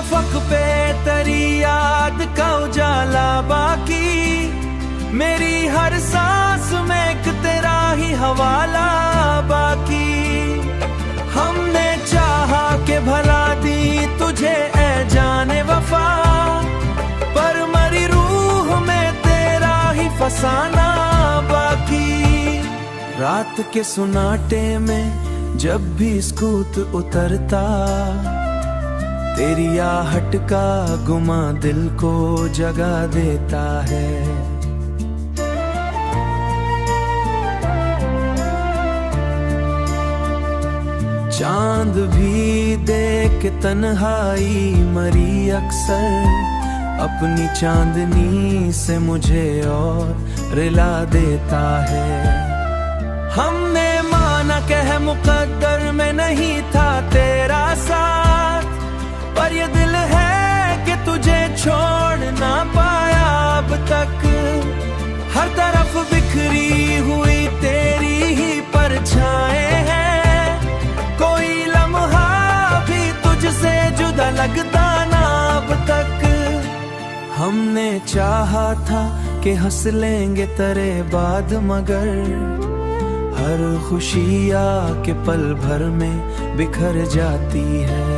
Afak पे तेरी याद का उजाला बाकी, मेरी हर सांस में एक तेरा ही हवाला बाकी। हमने चाहा के भला दी तुझे ए जाने वफा, पर मरी रूह में तेरा ही फसाना बाकी। रात के सुनाटे में जब भी स्कूत उतरता, तेरी आहट का गुमा दिल को जगा देता है। चांद भी देख तन्हाई मरी अक्सर, अपनी चांदनी से मुझे और रिला देता है। हमने माना कह मुकद्दर में नहीं था तेरा साथ, पर ये दिल है कि तुझे छोड़ ना पाया अब तक। हर तरफ बिखरी हुई तेरी ही परछाएं हैं, कोई लम्हा भी तुझसे जुदा लगता ना अब तक। हमने चाहा था कि हंस लेंगे तेरे बाद, मगर हर खुशी आके पल भर में बिखर जाती है।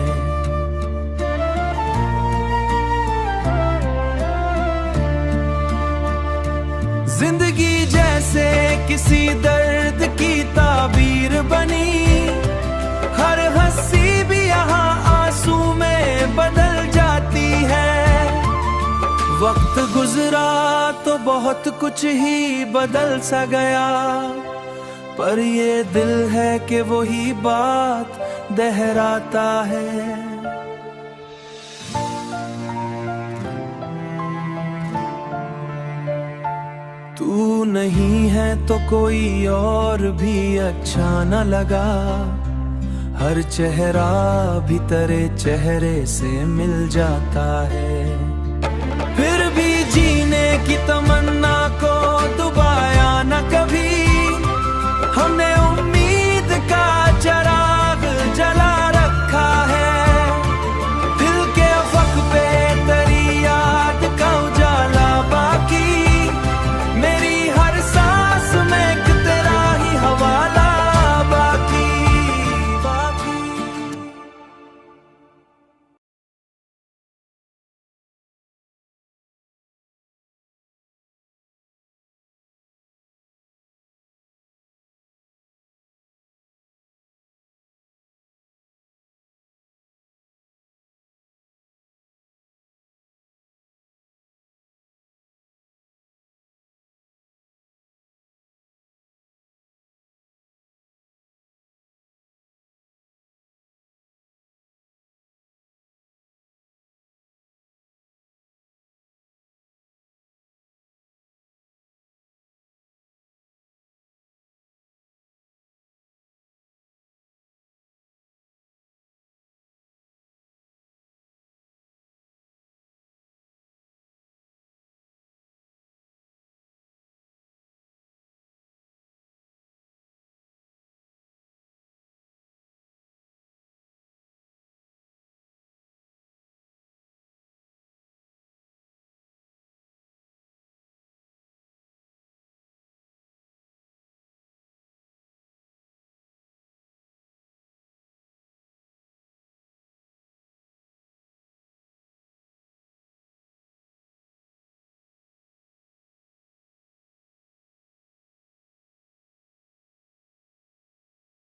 जिंदगी जैसे किसी दर्द की ताबीर बनी, हर हंसी भी यहाँ आंसू में बदल जाती है। वक्त गुजरा तो बहुत कुछ ही बदल सा गया, पर ये दिल है कि वही बात दोहराता है। तू नहीं है तो कोई और भी अच्छा न लगा, हर चेहरा भी तेरे चेहरे से मिल जाता है।